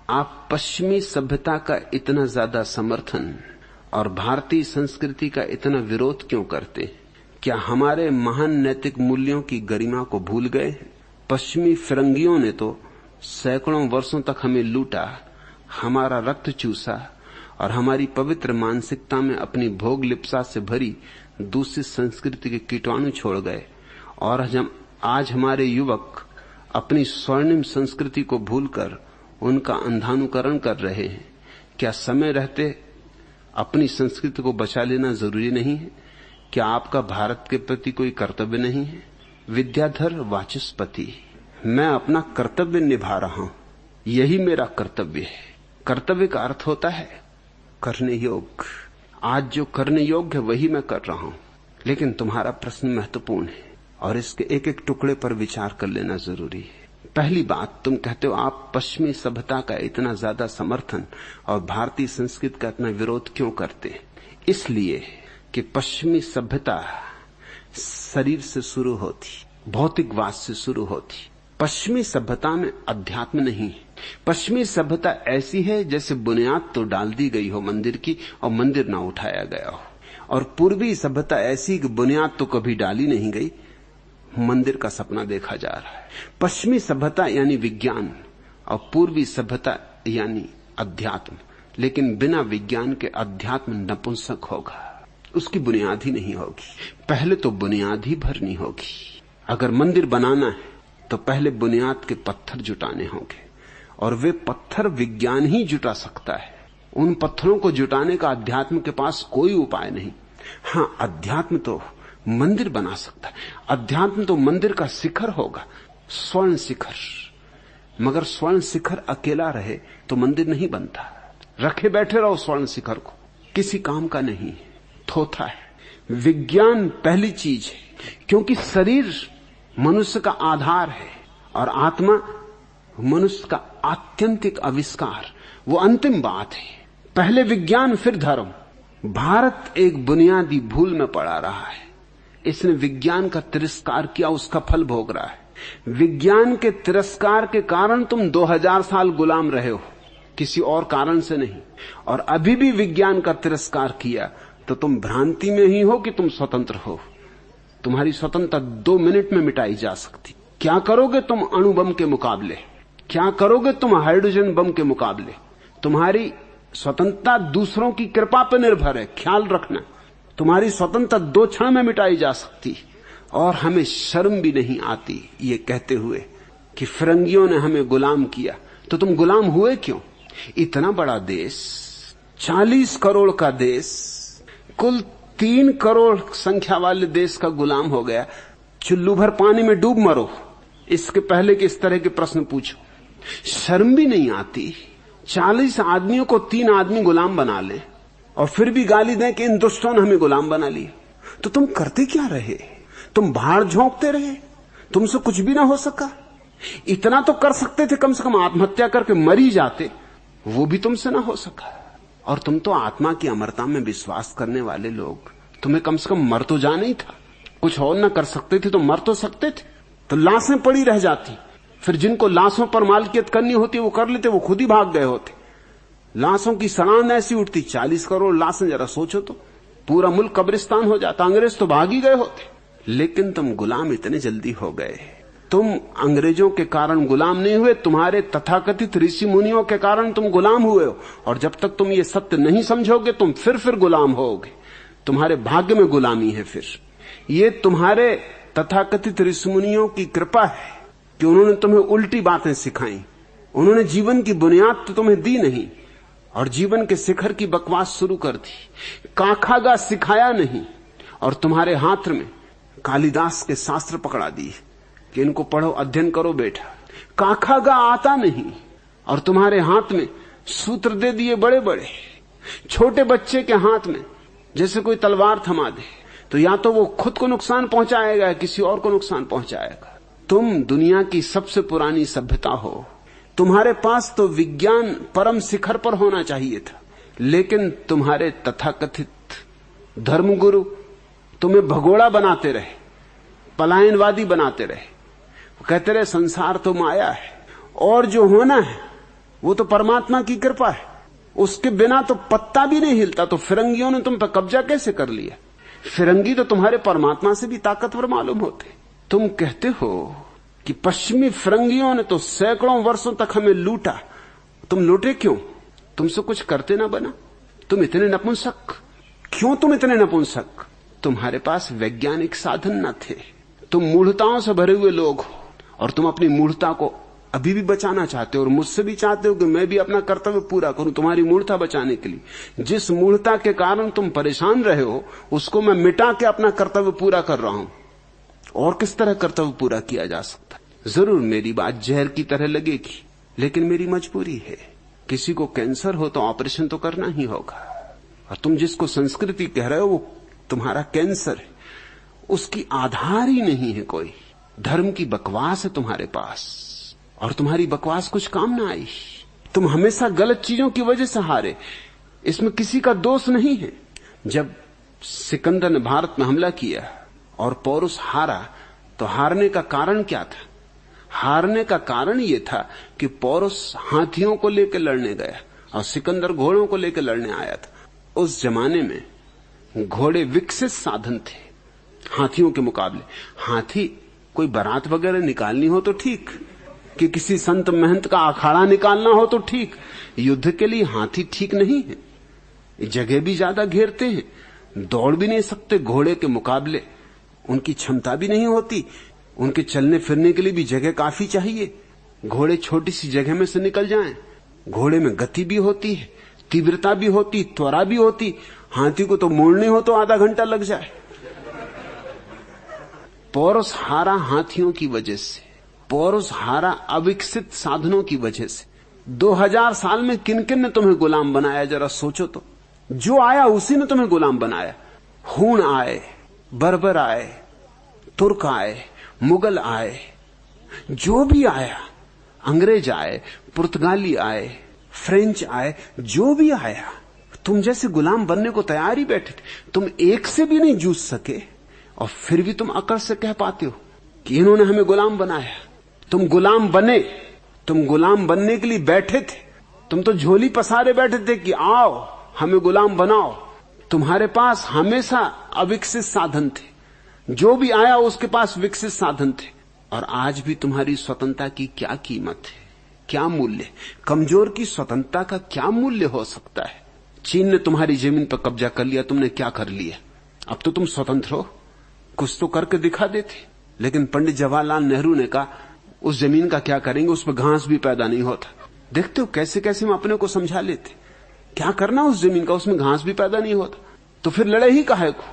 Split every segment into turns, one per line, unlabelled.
आप पश्चिमी सभ्यता का इतना ज्यादा समर्थन और भारतीय संस्कृति का इतना विरोध क्यों करते हैं? क्या हमारे महान नैतिक मूल्यों की गरिमा को भूल गए? पश्चिमी फिरंगियों ने तो सैकड़ों वर्षों तक हमें लूटा, हमारा रक्त चूसा और हमारी पवित्र मानसिकता में अपनी भोग लिप्सा से भरी दूसरी संस्कृति के कीटाणु छोड़ गए। और आज हमारे युवक अपनी स्वर्णिम संस्कृति को भूलकर उनका अंधानुकरण कर रहे हैं। क्या समय रहते अपनी संस्कृति को बचा लेना जरूरी नहीं है? क्या आपका भारत के प्रति कोई कर्तव्य नहीं है? विद्याधर वाचस्पति, मैं अपना कर्तव्य निभा रहा हूं, यही मेरा कर्तव्य है। कर्तव्य का अर्थ होता है करने योग्य। आज जो करने योग्य है वही मैं कर रहा हूं, लेकिन तुम्हारा प्रश्न महत्वपूर्ण है और इसके एक एक टुकड़े पर विचार कर लेना जरूरी है। पहली बात, तुम कहते हो आप पश्चिमी सभ्यता का इतना ज्यादा समर्थन और भारतीय संस्कृति का इतना विरोध क्यों करते हैं? इसलिए कि पश्चिमी सभ्यता शरीर से शुरू होती, भौतिकवाद से शुरू होती। पश्चिमी सभ्यता में अध्यात्म नहीं है। पश्चिमी सभ्यता ऐसी है जैसे बुनियाद तो डाल दी गई हो मंदिर की और मंदिर ना उठाया गया हो, और पूर्वी सभ्यता ऐसी कि बुनियाद तो कभी डाली नहीं गई, मंदिर का सपना देखा जा रहा है। पश्चिमी सभ्यता यानी विज्ञान और पूर्वी सभ्यता यानी अध्यात्म, लेकिन बिना विज्ञान के अध्यात्म नपुंसक होगा, उसकी बुनियाद ही नहीं होगी। पहले तो बुनियाद ही भरनी होगी। अगर मंदिर बनाना है तो पहले बुनियाद के पत्थर जुटाने होंगे, और वे पत्थर विज्ञान ही जुटा सकता है। उन पत्थरों को जुटाने का अध्यात्म के पास कोई उपाय नहीं। हां, अध्यात्म तो मंदिर बना सकता है, अध्यात्म तो मंदिर का शिखर होगा, स्वर्ण शिखर। मगर स्वर्ण शिखर अकेला रहे तो मंदिर नहीं बनता। रखे बैठे रहो स्वर्ण शिखर को, किसी काम का नहीं, थोथा है। विज्ञान पहली चीज है, क्योंकि शरीर मनुष्य का आधार है और आत्मा मनुष्य का आत्यंतिक आविष्कार, वो अंतिम बात है। पहले विज्ञान फिर धर्म। भारत एक बुनियादी भूल में पड़ा रहा है। इसने विज्ञान का तिरस्कार किया, उसका फल भोग रहा है। विज्ञान के तिरस्कार के कारण तुम 2000 साल गुलाम रहे हो, किसी और कारण से नहीं। और अभी भी विज्ञान का तिरस्कार किया तो तुम भ्रांति में ही हो कि तुम स्वतंत्र हो। तुम्हारी स्वतंत्रता 2 मिनट में मिटाई जा सकती। क्या करोगे तुम अणु बम के मुकाबले? क्या करोगे तुम हाइड्रोजन बम के मुकाबले? तुम्हारी स्वतंत्रता दूसरों की कृपा पर निर्भर है, ख्याल रखना। तुम्हारी स्वतंत्रता 2 क्षण में मिटाई जा सकती। और हमें शर्म भी नहीं आती ये कहते हुए कि फिरंगियों ने हमें गुलाम किया। तो तुम गुलाम हुए क्यों? इतना बड़ा देश, 40 करोड़ का देश, कुल 3 करोड़ संख्या वाले देश का गुलाम हो गया। चुल्लू भर पानी में डूब मरो, इसके पहले कि इस तरह के प्रश्न पूछो। शर्म भी नहीं आती? 40 आदमियों को 3 आदमी गुलाम बना ले और फिर भी गाली दें कि इन दुष्टों ने हमें गुलाम बना लिया। तो तुम करते क्या रहे? तुम भाड़ झोंकते रहे, तुमसे कुछ भी ना हो सका। इतना तो कर सकते थे, कम से कम आत्महत्या करके मरी जाते, वो भी तुमसे ना हो सका। और तुम तो आत्मा की अमरता में विश्वास करने वाले लोग, तुम्हें कम से कम मर तो जाना ही था। कुछ और ना कर सकते थे तो मर तो सकते थे। तो लाशें पड़ी रह जाती, फिर जिनको लाशों पर मालकियत करनी होती वो कर लेते, वो खुद ही भाग गए होते। लाशों की सड़ान ऐसी उठती, 40 करोड़ लाशें, जरा सोचो तो, पूरा मुल्क कब्रिस्तान हो जाता। अंग्रेज तो भाग ही गए होते। लेकिन तुम गुलाम इतने जल्दी हो गए। तुम अंग्रेजों के कारण गुलाम नहीं हुए, तुम्हारे तथाकथित ऋषि मुनियों के कारण तुम गुलाम हुए हो। और जब तक तुम ये सत्य नहीं समझोगे तुम फिर गुलाम होगे। तुम्हारे भाग्य में गुलामी है। फिर ये तुम्हारे तथाकथित ऋषि मुनियों की कृपा है कि उन्होंने तुम्हें उल्टी बातें सिखाई। उन्होंने जीवन की बुनियाद तो तुम्हें दी नहीं और जीवन के शिखर की बकवास शुरू कर दी। काखागा सिखाया नहीं और तुम्हारे हाथ में कालिदास के शास्त्र पकड़ा दिए कि इनको पढ़ो, अध्ययन करो बेटा। काखागा आता नहीं और तुम्हारे हाथ में सूत्र दे दिए बड़े बड़े। छोटे बच्चे के हाथ में जैसे कोई तलवार थमा दे, तो या तो वो खुद को नुकसान पहुंचाएगा, किसी और को नुकसान पहुंचाएगा। तुम दुनिया की सबसे पुरानी सभ्यता हो, तुम्हारे पास तो विज्ञान परम शिखर पर होना चाहिए था, लेकिन तुम्हारे तथाकथित धर्मगुरु तुम्हें भगोड़ा बनाते रहे, पलायनवादी बनाते रहे। कहते रहे संसार तो माया है और जो होना है वो तो परमात्मा की कृपा है, उसके बिना तो पत्ता भी नहीं हिलता। तो फिरंगियों ने तुम पर कब्जा कैसे कर लिया? फिरंगी तो तुम्हारे परमात्मा से भी ताकतवर मालूम होते। तुम कहते हो कि पश्चिमी फिरंगियों ने तो सैकड़ों वर्षों तक हमें लूटा। तुम लूटे क्यों? तुमसे कुछ करते ना बना। तुम इतने नपुंसक क्यों? तुम इतने नपुंसक? तुम्हारे पास वैज्ञानिक साधन न थे। तुम मूढ़ताओं से भरे हुए लोग हो और तुम अपनी मूढ़ता को अभी भी बचाना चाहते हो और मुझसे भी चाहते हो कि मैं भी अपना कर्तव्य पूरा करूं तुम्हारी मूढ़ता बचाने के लिए। जिस मूढ़ता के कारण तुम परेशान रहे हो उसको मैं मिटा के अपना कर्तव्य पूरा कर रहा हूं। और किस तरह कर्तव्य पूरा किया जा सकता? जरूर मेरी बात जहर की तरह लगेगी, लेकिन मेरी मजबूरी है। किसी को कैंसर हो तो ऑपरेशन तो करना ही होगा। और तुम जिसको संस्कृति कह रहे हो वो तुम्हारा कैंसर है, उसकी आधार ही नहीं है कोई। धर्म की बकवास है तुम्हारे पास और तुम्हारी बकवास कुछ काम ना आई। तुम हमेशा गलत चीजों की वजह से हारे, इसमें किसी का दोष नहीं है। जब सिकंदर ने भारत में हमला किया और पौरुष हारा तो हारने का कारण क्या था? हारने का कारण यह था कि पौरुष हाथियों को लेकर लड़ने गया और सिकंदर घोड़ों को लेकर लड़ने आया था। उस जमाने में घोड़े विकसित साधन थे हाथियों के मुकाबले। हाथी कोई बारात वगैरह निकालनी हो तो ठीक, कि किसी संत महंत का अखाड़ा निकालना हो तो ठीक। युद्ध के लिए हाथी ठीक नहीं है। जगह भी ज्यादा घेरते हैं, दौड़ भी नहीं सकते घोड़े के मुकाबले, उनकी क्षमता भी नहीं होती। उनके चलने फिरने के लिए भी जगह काफी चाहिए। घोड़े छोटी सी जगह में से निकल जाएं। घोड़े में गति भी होती है, तीव्रता भी होती, त्वरा भी होती। हाथी को तो मोड़ने हो तो आधा घंटा लग जाए। पौरुष हारा हाथियों की वजह से, पौरुष हारा अविकसित साधनों की वजह से। 2000 साल में किन किन ने तुम्हें गुलाम बनाया? जरा सोचो तो। जो आया उसी ने तुम्हें गुलाम बनाया। हूण आए, बर्बर आए, तुर्क आए, मुगल आए, जो भी आया, अंग्रेज आए, पुर्तगाली आए, फ्रेंच आए, जो भी आया, तुम जैसे गुलाम बनने को तैयार ही बैठे थे। तुम एक से भी नहीं जूझ सके और फिर भी तुम अकड़ से कह पाते हो कि इन्होंने हमें गुलाम बनाया। तुम गुलाम बने, तुम गुलाम बनने के लिए बैठे थे। तुम तो झोली पसारे बैठे थे कि आओ हमें गुलाम बनाओ। तुम्हारे पास हमेशा अविकसित साधन थे, जो भी आया उसके पास विकसित साधन थे। और आज भी तुम्हारी स्वतंत्रता की क्या कीमत है, क्या मूल्य? कमजोर की स्वतंत्रता का क्या मूल्य हो सकता है? चीन ने तुम्हारी जमीन पर कब्जा कर लिया, तुमने क्या कर लिया? अब तो तुम स्वतंत्र हो, कुछ तो करके दिखा देते। लेकिन पंडित जवाहरलाल नेहरू ने कहा उस जमीन का क्या करेंगे, उस पर घास भी पैदा नहीं होता। देखते हो कैसे कैसे हम अपने को समझा लेते। क्या करना उस जमीन का, उसमें घास भी पैदा नहीं होता, तो फिर लड़े ही काहे को?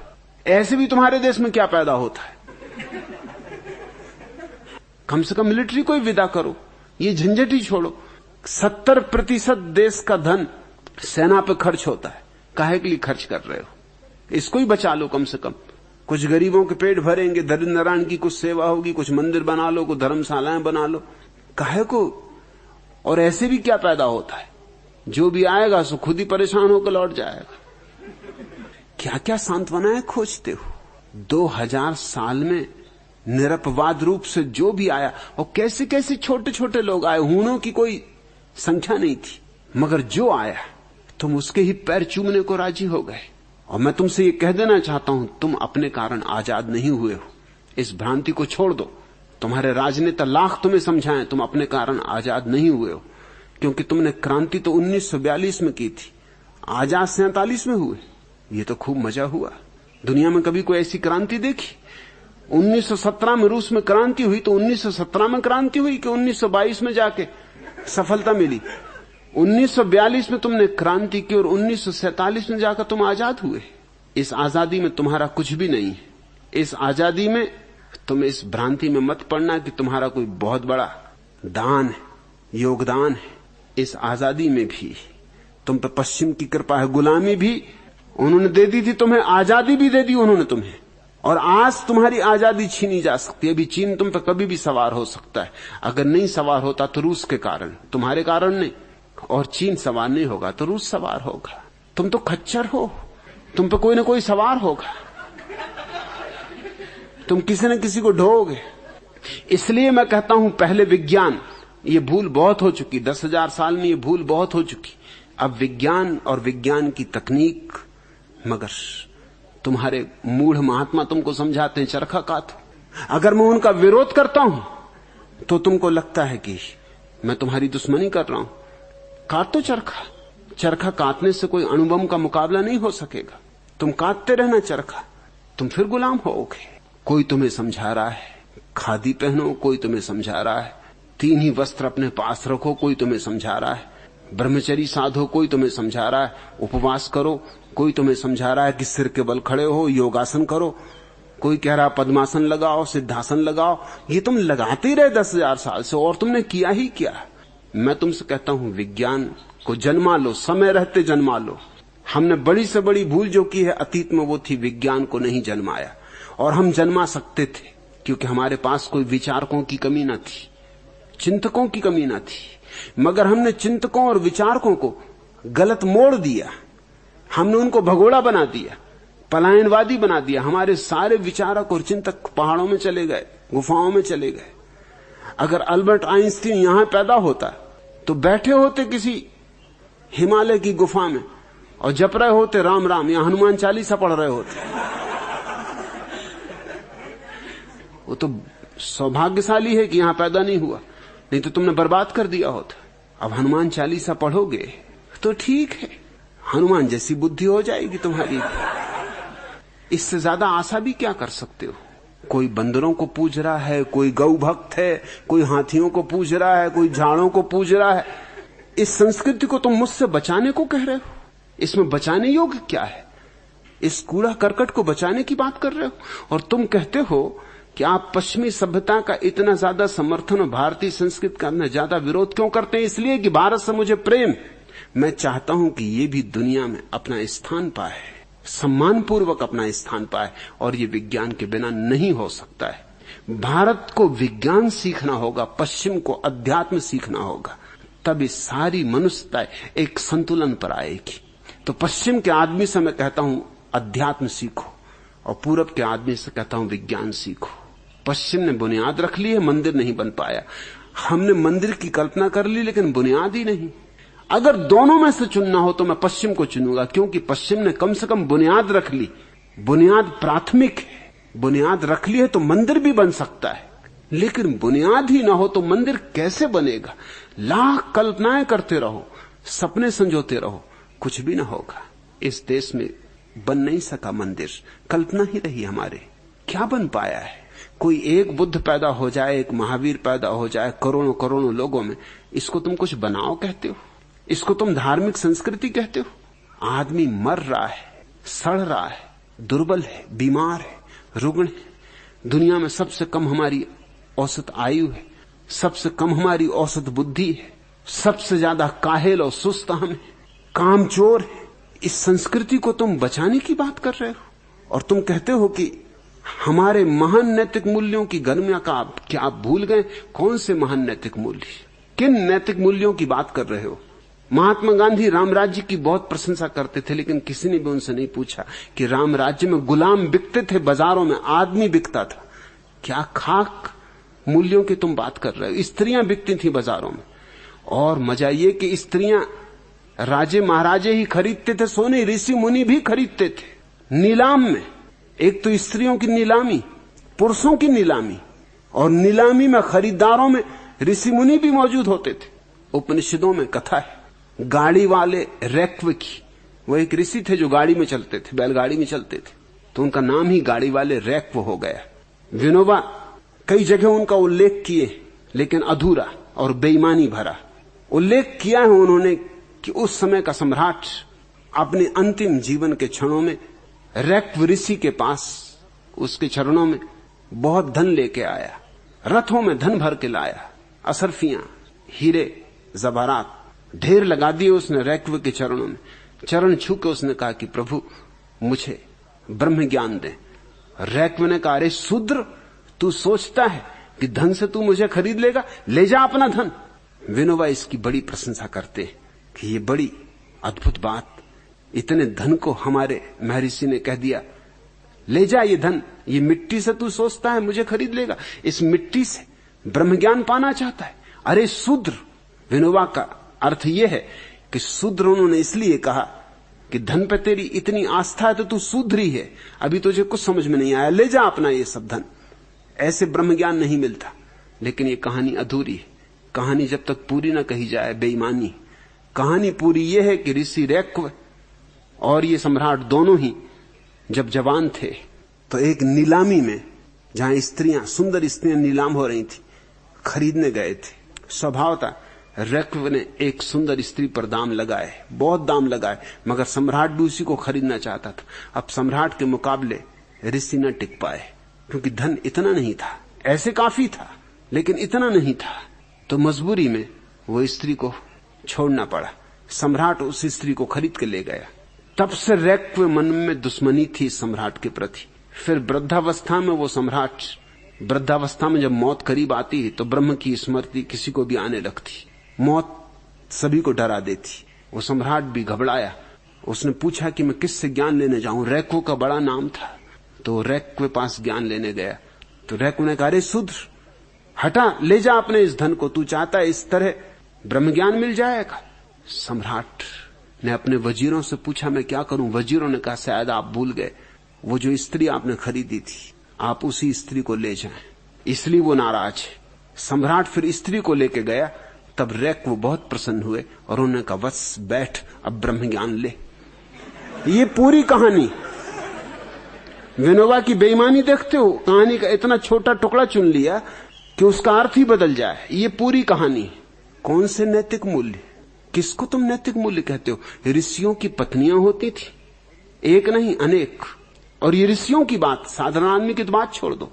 ऐसे भी तुम्हारे देश में क्या पैदा होता है? कम से कम मिलिट्री को ही विदा करो, ये झंझट ही छोड़ो। 70% देश का धन सेना पे खर्च होता है, काहे के लिए खर्च कर रहे हो? इसको ही बचा लो कम से कम। कुछ गरीबों के पेट भरेंगे, दरिद्र नारायण की कुछ सेवा होगी, कुछ मंदिर बना लो, कुछ धर्मशालाएं बना लो, काहे को? और ऐसे भी क्या पैदा होता है? जो भी आएगा सो खुद ही परेशान होकर लौट जाएगा। क्या क्या सांत्वनाएं खोजते हो? 2000 साल में निरपवाद रूप से जो भी आया, और कैसे कैसे छोटे छोटे लोग आए, हूणों की कोई संख्या नहीं थी, मगर जो आया तुम उसके ही पैर चूमने को राजी हो गए। और मैं तुमसे ये कह देना चाहता हूं, तुम अपने कारण आजाद नहीं हुए हो। इस भ्रांति को छोड़ दो। तुम्हारे राजनेता लाख तुम्हें समझाएं, तुम अपने कारण आजाद नहीं हुए हो। क्योंकि तुमने क्रांति तो 1942 में की थी, आजाद 47 में हुए। ये तो खूब मजा हुआ। दुनिया में कभी कोई ऐसी क्रांति देखी? 1917 में रूस में क्रांति हुई तो 1917 में क्रांति हुई कि 1922 में जाके सफलता मिली? 1942 में तुमने क्रांति की और 1947 में जाकर तुम आजाद हुए। इस आजादी में तुम्हारा कुछ भी नहीं है। इस आजादी में तुम इस भ्रांति में मत पड़ना कि तुम्हारा कोई बहुत बड़ा दान है, योगदान है। इस आजादी में भी तुम पे पश्चिम की कृपा है। गुलामी भी उन्होंने दे दी थी तुम्हें, आजादी भी दे दी उन्होंने तुम्हें, और आज तुम्हारी आजादी छीनी जा सकती है। अभी चीन तुम पे कभी भी सवार हो सकता है। अगर नहीं सवार होता तो रूस के कारण, तुम्हारे कारण नहीं। और चीन सवार नहीं होगा तो रूस सवार होगा। तुम तो खच्चर हो, तुम पे कोई ना कोई सवार होगा, तुम किसी न किसी को ढोओगे। इसलिए मैं कहता हूं पहले विज्ञान, ये भूल बहुत हो चुकी, 10,000 साल में ये भूल बहुत हो चुकी। अब विज्ञान और विज्ञान की तकनीक, मगर तुम्हारे मूढ़ महात्मा तुमको समझाते हैं चरखा कातो। अगर मैं उनका विरोध करता हूं तो तुमको लगता है कि मैं तुम्हारी दुश्मनी कर रहा हूं। काटो चरखा, चरखा काटने से कोई अणुबम का मुकाबला नहीं हो सकेगा। तुम काटते रहना चरखा, तुम फिर गुलाम होोगे। कोई तुम्हें समझा रहा है खादी पहनो, कोई तुम्हें समझा रहा है 3 ही वस्त्र अपने पास रखो, कोई तुम्हें समझा रहा है ब्रह्मचर्य साधो, कोई तुम्हें समझा रहा है उपवास करो, कोई तुम्हें समझा रहा है कि सिर के बल खड़े हो, योगासन करो, कोई कह रहा पद्मासन लगाओ, सिद्धासन लगाओ। ये तुम लगाते ही रहे 10,000 साल से, और तुमने किया ही क्या। मैं तुमसे कहता हूं विज्ञान को जन्मा लो, समय रहते जन्मा लो। हमने बड़ी से बड़ी भूल जो की है अतीत में वो थी विज्ञान को नहीं जन्माया। और हम जन्मा सकते थे क्योंकि हमारे पास कोई विचारकों की कमी न थी, चिंतकों की कमी न थी। मगर हमने चिंतकों और विचारकों को गलत मोड़ दिया, हमने उनको भगोड़ा बना दिया, पलायनवादी बना दिया। हमारे सारे विचारक और चिंतक पहाड़ों में चले गए, गुफाओं में चले गए। अगर अल्बर्ट आइंस्टीन यहां पैदा होता तो बैठे होते किसी हिमालय की गुफा में और जप रहे होते राम राम या हनुमान चालीसा पढ़ रहे होते। वो तो सौभाग्यशाली है कि यहां पैदा नहीं हुआ, नहीं तो तुमने बर्बाद कर दिया होता। अब हनुमान चालीसा पढ़ोगे तो ठीक है, हनुमान जैसी बुद्धि हो जाएगी तुम्हारी। इससे ज्यादा आशा भी क्या कर सकते हो। कोई बंदरों को पूज रहा है, कोई गौ भक्त है, कोई हाथियों को पूज रहा है, कोई झाड़ों को पूज रहा है। इस संस्कृति को तुम मुझसे बचाने को कह रहे हो। इसमें बचाने योग्य क्या है। इस कूड़ा करकट को बचाने की बात कर रहे हो। और तुम कहते हो कि आप पश्चिमी सभ्यता का इतना ज्यादा समर्थन और भारतीय संस्कृति का इतना ज्यादा विरोध क्यों करते हैं। इसलिए कि भारत से मुझे प्रेम। मैं चाहता हूं कि ये भी दुनिया में अपना स्थान पाए, सम्मानपूर्वक अपना स्थान पाए, और ये विज्ञान के बिना नहीं हो सकता है। भारत को विज्ञान सीखना होगा, पश्चिम को अध्यात्म सीखना होगा, तब इस सारी मनुष्यता एक संतुलन पर आएगी। तो पश्चिम के आदमी से मैं कहता हूं अध्यात्म सीखो, और पूरब के आदमी से कहता हूं विज्ञान सीखो। पश्चिम ने बुनियाद रख ली है, मंदिर नहीं बन पाया। हमने मंदिर की कल्पना कर ली लेकिन बुनियाद ही नहीं। अगर दोनों में से चुनना हो तो मैं पश्चिम को चुनूंगा, क्योंकि पश्चिम ने कम से कम बुनियाद रख ली। बुनियाद प्राथमिक है, बुनियाद रख ली है तो मंदिर भी बन सकता है। लेकिन बुनियाद ही ना हो तो मंदिर कैसे बनेगा। लाख कल्पनाएं करते रहो, सपने संजोते रहो, कुछ भी ना होगा। इस देश में बन नहीं सका मंदिर, कल्पना ही रही हमारे। क्या बन पाया है। कोई एक बुद्ध पैदा हो जाए, एक महावीर पैदा हो जाए करोड़ों करोड़ों लोगों में, इसको तुम कुछ बनाओ कहते हो, इसको तुम धार्मिक संस्कृति कहते हो। आदमी मर रहा है, सड़ रहा है, दुर्बल है, बीमार है, रुग्ण है। दुनिया में सबसे कम हमारी औसत आयु है, सबसे कम हमारी औसत बुद्धि है, सबसे ज्यादा काहिल और सुस्त हम है, कामचोर है। इस संस्कृति को तुम बचाने की बात कर रहे हो और तुम कहते हो कि हमारे महान नैतिक मूल्यों की गरिमा का क्या आप भूल गए। कौन से महान नैतिक मूल्य, किन नैतिक मूल्यों की बात कर रहे हो। महात्मा गांधी राम राज्य की बहुत प्रशंसा करते थे, लेकिन किसी ने भी उनसे नहीं पूछा कि राम राज्य में गुलाम बिकते थे, बाजारों में आदमी बिकता था। क्या खाक मूल्यों की तुम बात कर रहे हो। स्त्रियां बिकती थी बाजारों में, और मजा ये कि स्त्रियां राजे महाराजे ही खरीदते थे सोने, ऋषि मुनि भी खरीदते थे नीलाम में। एक तो स्त्रियों की नीलामी, पुरुषों की नीलामी, और नीलामी में खरीदारों में ऋषि मुनि भी मौजूद होते थे। उपनिषदों में कथा है गाड़ी वाले रैक्व की। वो एक ऋषि थे जो गाड़ी में चलते थे, बैलगाड़ी में चलते थे, तो उनका नाम ही गाड़ी वाले रैक्व हो गया। विनोबा कई जगह उनका उल्लेख किए, लेकिन अधूरा और बेईमानी भरा उल्लेख किया है उन्होंने कि उस समय का सम्राट अपने अंतिम जीवन के क्षणों में रैक्व ऋषि के पास, उसके चरणों में बहुत धन लेके आया, रथों में धन भर के लाया, असरफियां, हीरे जवाहरात ढेर लगा दिए उसने रैक्व के चरणों में। चरण छू के उसने कहा कि प्रभु मुझे ब्रह्म ज्ञान दे। रैक्व ने कहा, अरे शूद्र, तू सोचता है कि धन से तू मुझे खरीद लेगा, ले जा अपना धन। विनोबा इसकी बड़ी प्रशंसा करते हैं कि ये बड़ी अद्भुत बात, इतने धन को हमारे महर्षि ने कह दिया, ले जा ये धन, ये मिट्टी से तू सोचता है मुझे खरीद लेगा। इस मिट्टी से ब्रह्म ज्ञान पाना चाहता है, अरे शूद्र, विनोबा का अर्थ यह है कि शूद्र उन्होंने इसलिए कहा कि धन पे तेरी इतनी आस्था है तो तू शूद्र ही है, अभी तुझे कुछ समझ में नहीं आया, ले जा अपना ये सब धन। ऐसे ब्रह्म ज्ञान नहीं मिलता। लेकिन ये कहानी अधूरी है। कहानी जब तक पूरी ना कही जाए बेईमानी। कहानी पूरी यह है कि ऋषि रैक्व और ये सम्राट दोनों ही जब जवान थे तो एक नीलामी में, जहां स्त्रियां, सुंदर स्त्रियां नीलाम हो रही थी, खरीदने गए थे। स्वभावतः रैक्व ने एक सुंदर स्त्री पर दाम लगाए, बहुत दाम लगाए, मगर सम्राट भी उसी को खरीदना चाहता था। अब सम्राट के मुकाबले ऋषि न टिक पाए, क्योंकि धन इतना नहीं था। ऐसे काफी था लेकिन इतना नहीं था, तो मजबूरी में वो स्त्री को छोड़ना पड़ा। सम्राट उस स्त्री को खरीद के ले गया। तब से रैक्व मन में दुश्मनी थी सम्राट के प्रति। फिर वृद्धावस्था में वो सम्राट, वृद्धावस्था में जब मौत करीब आती है तो ब्रह्म की स्मृति किसी को भी आने लगती। मौत सभी को डरा देती। वो सम्राट भी घबराया। उसने पूछा कि मैं किससे ज्ञान लेने जाऊं। रैक्व का बड़ा नाम था, तो रैक्व के पास ज्ञान लेने गया। तो रैक्व ने कहा, अरे शूद्र, हटा, ले जा अपने इस धन को, तू चाहता है इस तरह ब्रह्म ज्ञान मिल जाएगा। सम्राट ने अपने वजीरों से पूछा, मैं क्या करूं। वजीरों ने कहा, शायद आप भूल गए, वो जो स्त्री आपने खरीदी थी, आप उसी स्त्री को ले जाएं, इसलिए वो नाराज है। सम्राट फिर स्त्री को लेके गया। तब रैक्व बहुत प्रसन्न हुए और उन्होंने कहा, बस बैठ, अब ब्रह्म ज्ञान ले। ये पूरी कहानी। विनोबा की बेईमानी देखते हो, कहानी का इतना छोटा टुकड़ा चुन लिया कि उसका अर्थ ही बदल जाए। ये पूरी कहानी। कौन से नैतिक मूल्य, किसको तुम नैतिक मूल्य कहते हो? ऋषियों की पत्नियां होती थी, एक नहीं अनेक। और ये ऋषियों की बात, साधारण आदमी की तो बात छोड़ दो।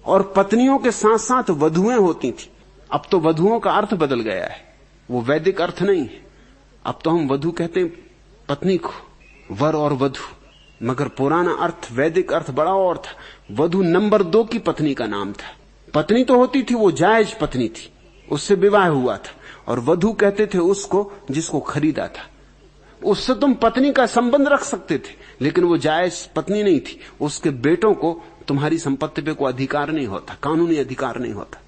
और पत्नियों के साथ साथ वधुएं होती थी। अब तो वधुओं का अर्थ बदल गया है, वो वैदिक अर्थ नहीं है। अब तो हम वधु कहते हैं पत्नी को, वर और वधु। मगर पुराना अर्थ, वैदिक अर्थ बड़ा और था। वधु नंबर 2 की पत्नी का नाम था। पत्नी तो होती थी, वो जायज पत्नी थी, उससे विवाह हुआ था। और वधु कहते थे उसको जिसको खरीदा था। उससे तुम पत्नी का संबंध रख सकते थे, लेकिन वो जायज पत्नी नहीं थी। उसके बेटों को तुम्हारी संपत्ति पे कोई अधिकार नहीं होता, कानूनी अधिकार नहीं होता।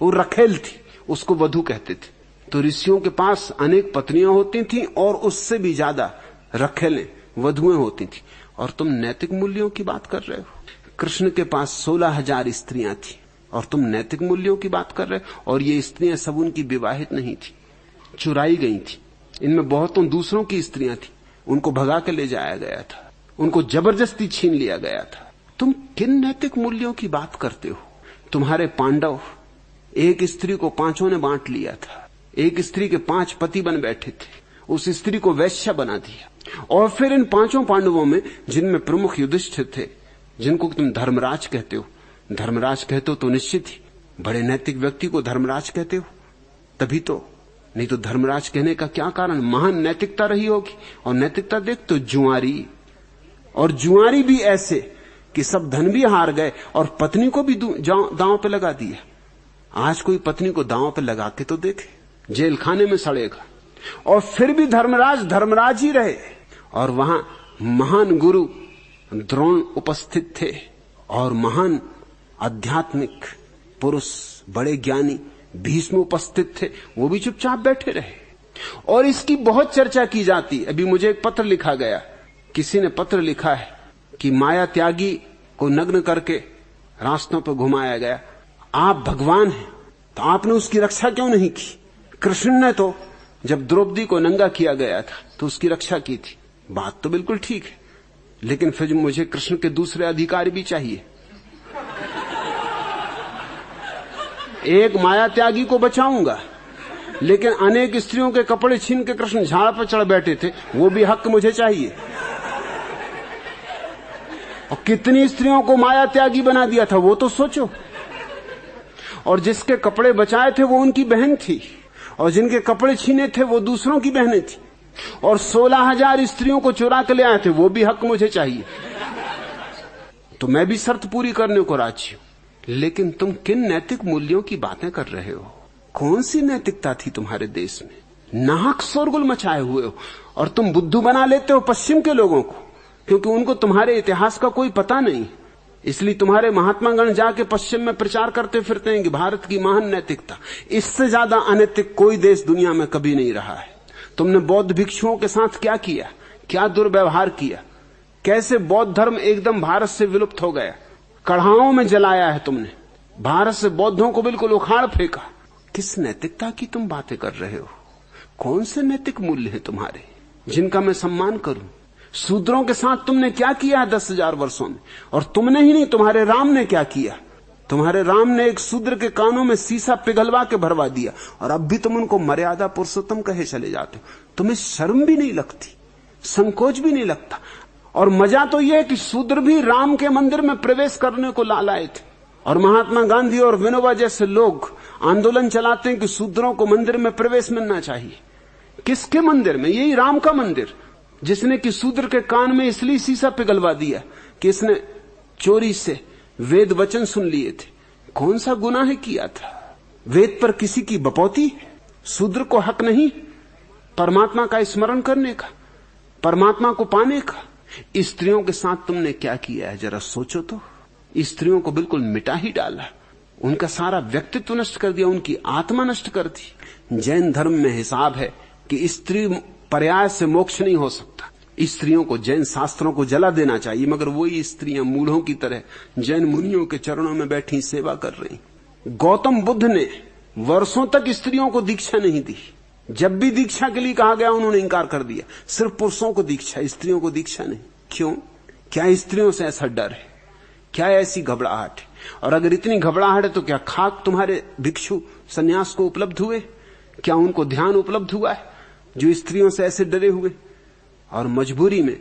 वो रखेल थी, उसको वधु कहते थे। तो ऋषियों के पास अनेक पत्नियां होती थी और उससे भी ज्यादा रखेलें, वधुएं होती थी। और तुम नैतिक मूल्यों की बात कर रहे हो। कृष्ण के पास 16,000 स्त्रियां थी और तुम नैतिक मूल्यों की बात कर रहे हो। और ये स्त्रियां सब उनकी विवाहित नहीं थी, चुराई गई थी। इनमें बहुतों दूसरों की स्त्रियां थी, उनको भगा के ले जाया गया था, उनको जबरदस्ती छीन लिया गया था। तुम किन नैतिक मूल्यों की बात करते हो? तुम्हारे पांडव, एक स्त्री को 5 ने बांट लिया था। एक स्त्री के 5 पति बन बैठे थे, उस स्त्री को वैश्या बना दिया। और फिर इन 5 पांडवों में, जिनमें प्रमुख युधिष्ठिर थे, जिनको तुम धर्मराज कहते हो, धर्मराज कहते हो तो निश्चित ही बड़े नैतिक व्यक्ति को धर्मराज कहते हो, तभी तो। नहीं तो धर्मराज कहने का क्या कारण? महान नैतिकता रही होगी। और नैतिकता देख तो जुआरी, और जुआरी भी ऐसे कि सब धन भी हार गए और पत्नी को भी दांव पे लगा दिया। आज कोई पत्नी को दांव पे लगा के तो देखे, जेल खाने में सड़ेगा। और फिर भी धर्मराज धर्मराज ही रहे। और वहां महान गुरु द्रोण उपस्थित थे और महान आध्यात्मिक पुरुष, बड़े ज्ञानी भीष्म उपस्थित थे, वो भी चुपचाप बैठे रहे। और इसकी बहुत चर्चा की जाती। अभी मुझे एक पत्र लिखा गया, किसी ने पत्र लिखा है कि माया त्यागी को नग्न करके रास्तों पर घुमाया गया। आप भगवान हैं तो आपने उसकी रक्षा क्यों नहीं की? कृष्ण ने तो जब द्रौपदी को नंगा किया गया था तो उसकी रक्षा की थी। बात तो बिल्कुल ठीक है, लेकिन फिर मुझे कृष्ण के दूसरे अधिकारी भी चाहिए। एक माया त्यागी को बचाऊंगा, लेकिन अनेक स्त्रियों के कपड़े छीन के कृष्ण झाड़ पर चढ़ बैठे थे, वो भी हक मुझे चाहिए। और कितनी स्त्रियों को माया त्यागी बना दिया था वो तो सोचो। और जिसके कपड़े बचाए थे वो उनकी बहन थी, और जिनके कपड़े छीने थे वो दूसरों की बहनें थी। और 16,000 स्त्रियों को चुरा के ले आए थे, वो भी हक मुझे चाहिए। तो मैं भी शर्त पूरी करने को राजी हूं। लेकिन तुम किन नैतिक मूल्यों की बातें कर रहे हो? कौन सी नैतिकता थी तुम्हारे देश में? नाहक शोरगुल मचाए हुए हो। और तुम बुद्धू बना लेते हो पश्चिम के लोगों को, क्योंकि उनको तुम्हारे इतिहास का कोई पता नहीं। इसलिए तुम्हारे महात्मागण जाके पश्चिम में प्रचार करते फिरते हैं कि भारत की महान नैतिकता। इससे ज्यादा अनैतिक कोई देश दुनिया में कभी नहीं रहा है। तुमने बौद्ध भिक्षुओं के साथ क्या किया, क्या दुर्व्यवहार किया, कैसे बौद्ध धर्म एकदम भारत से विलुप्त हो गया, कढ़ाओं में जलाया है तुमने, भारत से बौद्धों को बिल्कुल उखाड़ फेंका। किस नैतिकता की तुम बातें कर रहे हो? कौन से नैतिक मूल्य हैं तुम्हारे जिनका मैं सम्मान करूं? शूद्रों के साथ तुमने क्या किया है 10,000 वर्षों में? और तुमने ही नहीं, तुम्हारे राम ने क्या किया? तुम्हारे राम ने एक शूद्र के कानों में शीशा पिघलवा के भरवा दिया और अब भी तुम उनको मर्यादा पुरुषोत्तम कहे चले जाते हो। तुम्हें शर्म भी नहीं लगती, संकोच भी नहीं लगता। और मजा तो यह है कि शूद्र भी राम के मंदिर में प्रवेश करने को लालाए थे। और महात्मा गांधी और विनोबा जैसे लोग आंदोलन चलाते हैं कि शूद्रों को मंदिर में प्रवेश मिलना चाहिए। किसके मंदिर में? यही राम का मंदिर, जिसने कि शूद्र के कान में इसलिए शीशा पिघलवा दिया कि इसने चोरी से वेद वचन सुन लिए थे। कौन सा गुनाह किया था? वेद पर किसी की बपौती? शूद्र को हक नहीं परमात्मा का स्मरण करने का, परमात्मा को पाने का? स्त्रियों के साथ तुमने क्या किया है जरा सोचो तो। स्त्रियों को बिल्कुल मिटा ही डाला, उनका सारा व्यक्तित्व नष्ट कर दिया, उनकी आत्मा नष्ट कर दी। जैन धर्म में हिसाब है कि स्त्री पर्याय से मोक्ष नहीं हो सकता। स्त्रियों को जैन शास्त्रों को जला देना चाहिए, मगर वही स्त्रियां मूढ़ों की तरह जैन मुनियों के चरणों में बैठी सेवा कर रही। गौतम बुद्ध ने वर्षों तक स्त्रियों को दीक्षा नहीं दी। जब भी दीक्षा के लिए कहा गया उन्होंने इंकार कर दिया। सिर्फ पुरुषों को दीक्षा, स्त्रियों को दीक्षा नहीं। क्यों? क्या स्त्रियों से ऐसा डर है? क्या ऐसी घबराहट है? और अगर इतनी घबराहट है तो क्या खाक तुम्हारे भिक्षु सन्यास को उपलब्ध हुए? क्या उनको ध्यान उपलब्ध हुआ है जो स्त्रियों से ऐसे डरे हुए? और मजबूरी में,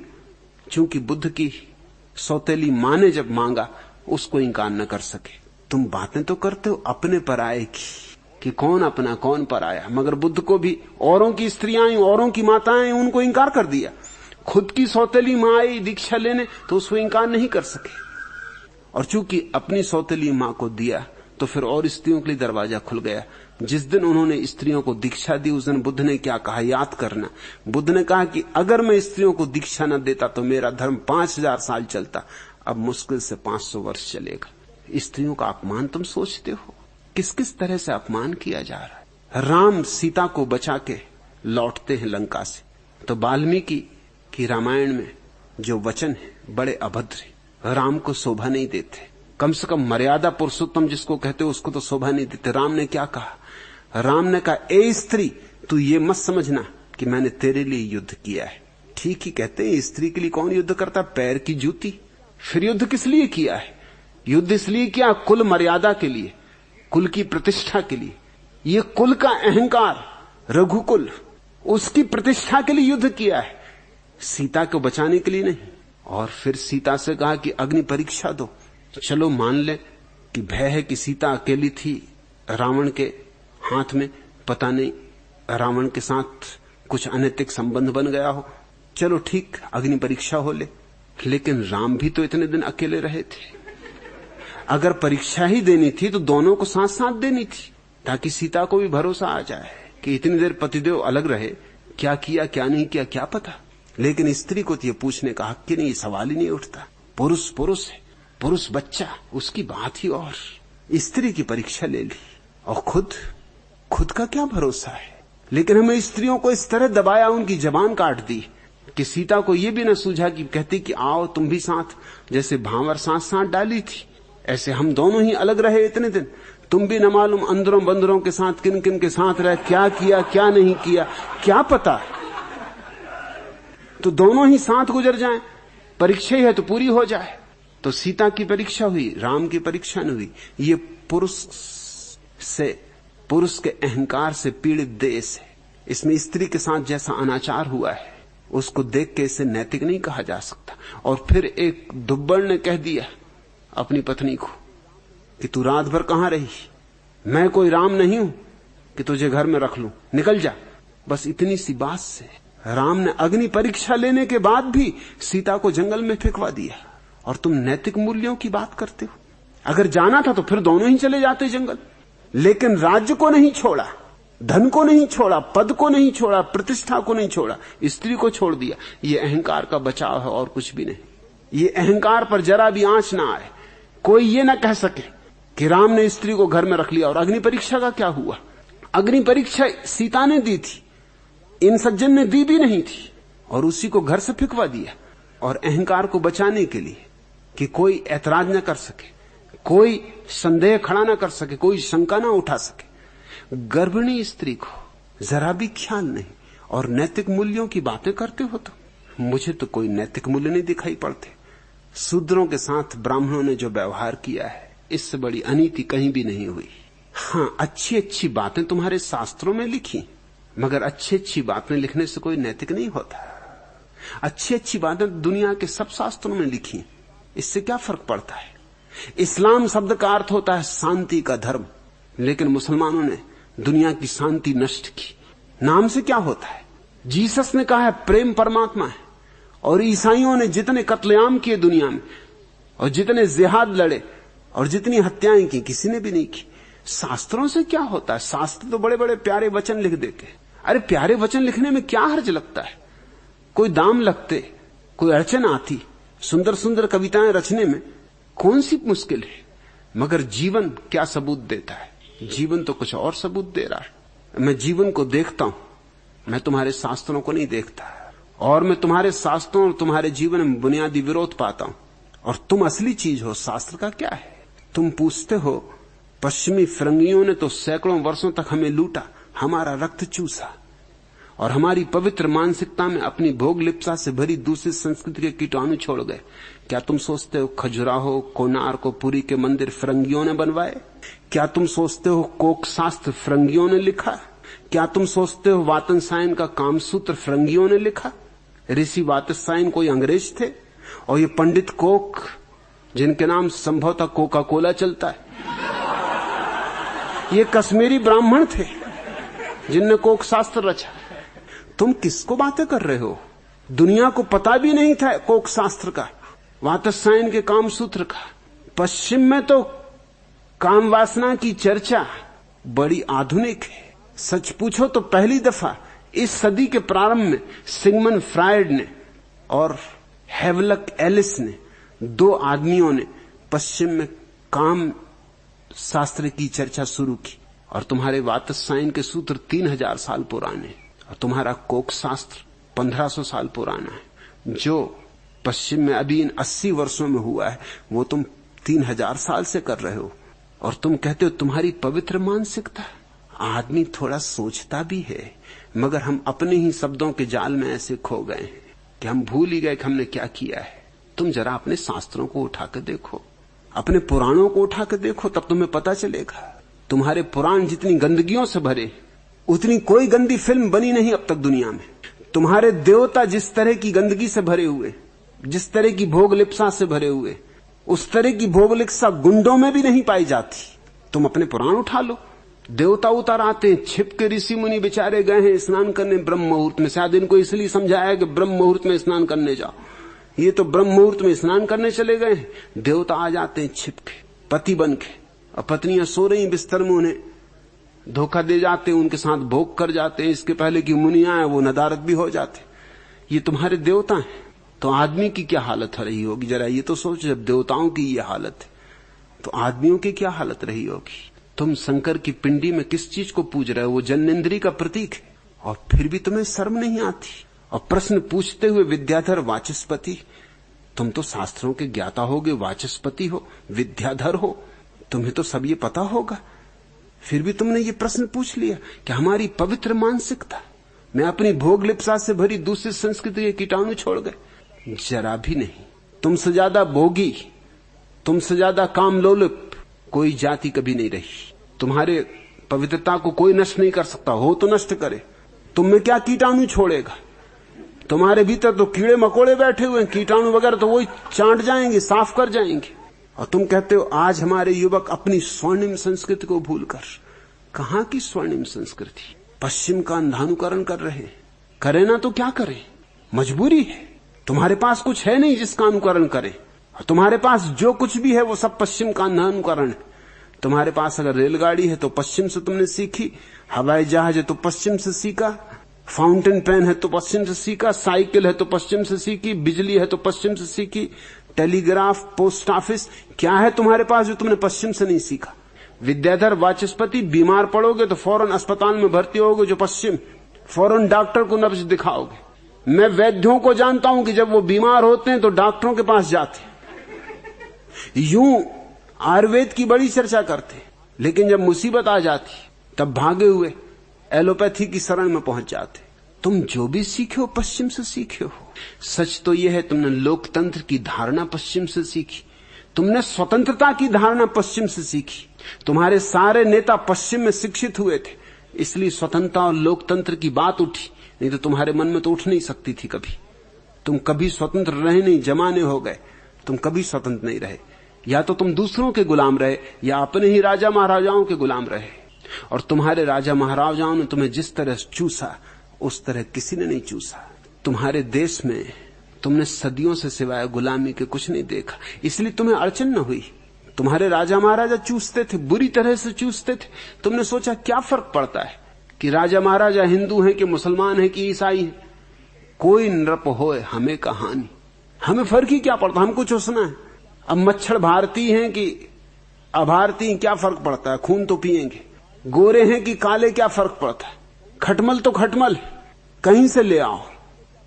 चूंकि बुद्ध की सौतेली मां ने जब मांगा, उसको इंकार न कर सके। तुम बातें तो करते हो अपने पराये की कि कौन अपना कौन पराया, मगर बुद्ध को भी औरों की स्त्रियां आई, औरों की माताएं, उनको इंकार कर दिया। खुद की सौतेली मां आई दीक्षा लेने तो उसको इंकार नहीं कर सके। और चूंकि अपनी सौतेली मां को दिया तो फिर और स्त्रियों के लिए दरवाजा खुल गया। जिस दिन उन्होंने स्त्रियों को दीक्षा दी उस दिन बुद्ध ने क्या कहा याद करना। बुद्ध ने कहा कि अगर मैं स्त्रियों को दीक्षा न देता तो मेरा धर्म 5000 साल चलता, अब मुश्किल से 500 वर्ष चलेगा। स्त्रियों का अपमान तुम सोचते हो? किस किस तरह से अपमान किया जा रहा है। राम सीता को बचा के लौटते हैं लंका से, तो वाल्मीकि की रामायण में जो वचन है बड़े अभद्र, राम को शोभा नहीं देते। कम से कम मर्यादा पुरुषोत्तम जिसको कहते हो उसको तो शोभा नहीं देते। राम ने क्या कहा? राम ने कहा, ए स्त्री, तू ये मत समझना कि मैंने तेरे लिए युद्ध किया है। ठीक ही कहते हैं, स्त्री के लिए कौन युद्ध करता? पैर की जूती। फिर युद्ध किस लिए किया है? युद्ध इसलिए किया कुल मर्यादा के लिए, कुल की प्रतिष्ठा के लिए। ये कुल का अहंकार रघुकुल, उसकी प्रतिष्ठा के लिए युद्ध किया है, सीता को बचाने के लिए नहीं। और फिर सीता से कहा कि अग्नि परीक्षा दो। चलो मान ले कि भय है कि सीता अकेली थी रावण के हाथ में, पता नहीं रावण के साथ कुछ अनैतिक संबंध बन गया हो, चलो ठीक अग्नि परीक्षा हो ले। लेकिन राम भी तो इतने दिन अकेले रहे थे। अगर परीक्षा ही देनी थी तो दोनों को साथ साथ देनी थी, ताकि सीता को भी भरोसा आ जाए कि इतनी देर पतिदेव अलग रहे, क्या किया क्या नहीं किया क्या पता। लेकिन स्त्री को तो ये पूछने का हक ही नहीं, सवाल ही नहीं उठता। पुरुष पुरुष है, पुरुष बच्चा, उसकी बात ही और। स्त्री की परीक्षा ले ली और खुद का क्या भरोसा है। लेकिन हमें स्त्रियों को इस तरह दबाया, उनकी जबान काट दी कि सीता को यह भी न सूझा कि कहती कि आओ तुम भी साथ, जैसे भांवर साथ डाली थी ऐसे हम दोनों ही अलग रहे इतने दिन। तुम भी न मालूम अंदरों बंदरों के साथ किन किन के साथ रहे, क्या किया क्या नहीं किया क्या पता। तो दोनों ही साथ गुजर जाएं, परीक्षा ही है तो पूरी हो जाए। तो सीता की परीक्षा हुई, राम की परीक्षा नहीं हुई। ये पुरुष के अहंकार से पीड़ित देश है। इसमें स्त्री के साथ जैसा अनाचार हुआ है उसको देख के इसे नैतिक नहीं कहा जा सकता। और फिर एक दुब्बड़ ने कह दिया अपनी पत्नी को कि तू रात भर कहां रही, मैं कोई राम नहीं हूं कि तुझे घर में रख लूं, निकल जा। बस इतनी सी बात से राम ने अग्नि परीक्षा लेने के बाद भी सीता को जंगल में फेंकवा दिया। और तुम नैतिक मूल्यों की बात करते हो। अगर जाना था तो फिर दोनों ही चले जाते जंगल। लेकिन राज्य को नहीं छोड़ा, धन को नहीं छोड़ा, पद को नहीं छोड़ा, प्रतिष्ठा को नहीं छोड़ा, स्त्री को छोड़ दिया। ये अहंकार का बचाव है और कुछ भी नहीं। ये अहंकार पर जरा भी आंच ना आए कोई ये ना कह सके कि राम ने स्त्री को घर में रख लिया। और अग्नि परीक्षा का क्या हुआ? अग्नि परीक्षा सीता ने दी थी, इन सज्जन ने दी भी नहीं थी, और उसी को घर से फिकवा दिया। और अहंकार को बचाने के लिए कि कोई ऐतराज न कर सके, कोई संदेह खड़ा न कर सके, कोई शंका न उठा सके, गर्भिणी स्त्री को जरा भी ख्याल नहीं, और नैतिक मूल्यों की बातें करते हो। तो मुझे तो कोई नैतिक मूल्य नहीं दिखाई पड़ते। शूद्रों के साथ ब्राह्मणों ने जो व्यवहार किया है, इससे बड़ी अनीति कहीं भी नहीं हुई। हां, अच्छी अच्छी बातें तुम्हारे शास्त्रों में लिखी, मगर अच्छी अच्छी बातें लिखने से कोई नैतिक नहीं होता। अच्छी अच्छी बातें दुनिया के सब शास्त्रों में लिखी, इससे क्या फर्क पड़ता है? इस्लाम शब्द का अर्थ होता है शांति का धर्म, लेकिन मुसलमानों ने दुनिया की शांति नष्ट की। नाम से क्या होता है? जीसस ने कहा है प्रेम परमात्मा है, और ईसाइयों ने जितने कत्लेआम किए दुनिया में, और जितने जिहाद लड़े, और जितनी हत्याएं की, किसी ने भी नहीं की। शास्त्रों से क्या होता है? शास्त्र तो बड़े बड़े प्यारे वचन लिख देते। अरे प्यारे वचन लिखने में क्या हर्ज लगता है? कोई दाम लगते, कोई अड़चन आती, सुंदर सुंदर कविताएं रचने में कौन सी मुश्किल है? मगर जीवन क्या सबूत देता है? जीवन तो कुछ और सबूत दे रहा है। मैं जीवन को देखता हूं, मैं तुम्हारे शास्त्रों को नहीं देखता, और मैं तुम्हारे शास्त्रों और तुम्हारे जीवन में बुनियादी विरोध पाता हूं। और तुम असली चीज हो, शास्त्र का क्या है? तुम पूछते हो पश्चिमी फिरंगियों ने तो सैकड़ों वर्षों तक हमें लूटा, हमारा रक्त चूसा, और हमारी पवित्र मानसिकता में अपनी भोग लिप्सा से भरी दूसरी संस्कृति के कीटाणु छोड़ गए। क्या तुम सोचते हो खजुराहो, कोणार्क, पुरी के मंदिर फिरंगियों ने बनवाए? क्या तुम सोचते हो कोक शास्त्र फिरंगियों ने लिखा? क्या तुम सोचते हो वातनसायन का कामसूत्र फिरंगियों ने लिखा? ऋषि वातनसायन कोई अंग्रेज थे? और ये पंडित कोक, जिनके नाम संभवतः कोका कोला चलता है, ये कश्मीरी ब्राह्मण थे जिनने कोक शास्त्र रचा। तुम किसको बातें कर रहे हो? दुनिया को पता भी नहीं था कोक शास्त्र का, वातनसायन के कामसूत्र का। पश्चिम में तो काम वासना की चर्चा बड़ी आधुनिक है। सच पूछो तो पहली दफा इस सदी के प्रारंभ में सिगमंड फ्रायड ने और हेवलक एलिस ने, दो आदमियों ने पश्चिम में काम शास्त्र की चर्चा शुरू की। और तुम्हारे वातनसायन के सूत्र 3000 साल पुराने, और तुम्हारा कोक शास्त्र 1500 साल पुराना है। जो पश्चिम में अभी इन 80 वर्षों में हुआ है, वो तुम 3000 साल से कर रहे हो। और तुम कहते हो तुम्हारी पवित्र मानसिकता। आदमी थोड़ा सोचता भी है, मगर हम अपने ही शब्दों के जाल में ऐसे खो गए हैं कि हम भूल ही गए कि हमने क्या किया है। तुम जरा अपने शास्त्रों को उठाकर देखो, अपने पुराणों को उठाकर देखो, तब तुम्हें पता चलेगा। तुम्हारे पुराण जितनी गंदगियों से भरे, उतनी कोई गंदी फिल्म बनी नहीं अब तक दुनिया में। तुम्हारे देवता जिस तरह की गंदगी से भरे हुए, जिस तरह की भोग लिप्सा से भरे हुए, उस तरह की भोग लिप्सा गुंडों में भी नहीं पाई जाती। तुम अपने पुराण उठा लो, देवता उतर आते हैं, छिप के ऋषि मुनि बेचारे गए हैं स्नान करने ब्रह्म मुहूर्त में। शायद इनको इसलिए समझाया कि ब्रह्म मुहूर्त में स्नान करने जाओ, ये तो ब्रह्म मुहूर्त में स्नान करने चले गए हैं। देवता आ जाते हैं छिप के, पति बन के, और पत्नियां सो रही बिस्तर में, उन्हें धोखा दे जाते हैं, उनके साथ भोग कर जाते हैं, इसके पहले कि मुनियां आए वो नदारत भी हो जाते। ये तुम्हारे देवता हैं। तो आदमी की क्या हालत रही होगी, जरा ये तो सोचो। जब देवताओं की ये हालत है, तो आदमियों की क्या हालत रही होगी। तुम शंकर की पिंडी में किस चीज को पूज रहे हो? वो जन्नेन्द्रिय का प्रतीक है, और फिर भी तुम्हें शर्म नहीं आती। और प्रश्न पूछते हुए विद्याधर वाचस्पति, तुम तो शास्त्रों के ज्ञाता होगे, वाचस्पति हो, विद्याधर हो, तुम्हें तो सब ये पता होगा। फिर भी तुमने ये प्रश्न पूछ लिया कि हमारी पवित्र मानसिकता में अपनी भोग लिप्सा से भरी दूसरी संस्कृति के कीटाणु छोड़ गए। जरा भी नहीं। तुमसे ज्यादा भोगी, तुमसे ज्यादा काम लोलुप कोई जाति कभी नहीं रही। तुम्हारे पवित्रता को कोई नष्ट नहीं कर सकता, हो तो नष्ट करे। तुम में क्या कीटाणु छोड़ेगा? तुम्हारे भीतर तो कीड़े मकोड़े बैठे हुए हैं, कीटाणु वगैरह तो वही चाट जाएंगे, साफ कर जाएंगे। और तुम कहते हो आज हमारे युवक अपनी स्वर्णिम संस्कृति को भूलकर, कहां की स्वर्णिम संस्कृति? पश्चिम का अंधानुकरण कर रहे हैं। करें ना तो क्या करें, मजबूरी है। तुम्हारे पास कुछ है नहीं जिसका अनुकरण करें, और तुम्हारे पास जो कुछ भी है वो सब पश्चिम का अंधानुकरण है। तुम्हारे पास अगर रेलगाड़ी है तो पश्चिम से तुमने सीखी, हवाई जहाज है तो पश्चिम से सीखा, फाउंटेन पेन है तो पश्चिम से सीखा, साइकिल है तो पश्चिम से सीखी, बिजली है तो पश्चिम से सीखी, टेलीग्राफ, पोस्ट ऑफिस, क्या है तुम्हारे पास जो तुमने पश्चिम से नहीं सीखा? विद्याधर वाचस्पति, बीमार पड़ोगे तो फौरन अस्पताल में भर्ती होगे जो पश्चिम, फौरन डॉक्टर को नब्ज दिखाओगे। मैं वैद्यों को जानता हूं कि जब वो बीमार होते हैं तो डॉक्टरों के पास जाते, यूं आयुर्वेद की बड़ी चर्चा करते, लेकिन जब मुसीबत आ जाती तब भागे हुए एलोपैथी की शरण में पहुंच जाते। तुम जो भी सीखे हो पश्चिम से सीखे हो। सच तो यह है तुमने लोकतंत्र की धारणा पश्चिम से सीखी, तुमने स्वतंत्रता की धारणा पश्चिम से सीखी। तुम्हारे सारे नेता पश्चिम में शिक्षित हुए थे, इसलिए स्वतंत्रता और लोकतंत्र की बात उठी, नहीं तो तुम्हारे मन में तो उठ नहीं सकती थी कभी। तुम कभी स्वतंत्र रहे नहीं, जमाने हो गए, तुम कभी स्वतंत्र नहीं रहे। या तो तुम दूसरों के गुलाम रहे या अपने ही राजा महाराजाओं के गुलाम रहे। और तुम्हारे राजा महाराजाओं ने तुम्हें जिस तरह चूसा उस तरह किसी ने नहीं चूसा। तुम्हारे देश में तुमने सदियों से सिवाय गुलामी के कुछ नहीं देखा, इसलिए तुम्हें अड़चन न हुई। तुम्हारे राजा महाराजा चूसते थे, बुरी तरह से चूसते थे। तुमने सोचा क्या फर्क पड़ता है कि राजा महाराजा हिंदू हैं कि मुसलमान हैं कि ईसाई हैं, कोई नृप होए हमें कहानी, हमें फर्क ही क्या पड़ता, हमको चूसना है। अब मच्छर भारतीय हैं कि अभारतीय, क्या फर्क पड़ता है, खून तो पिएंगे। गोरे हैं कि काले, क्या फर्क पड़ता है, खटमल तो खटमल, कहीं से ले आओ,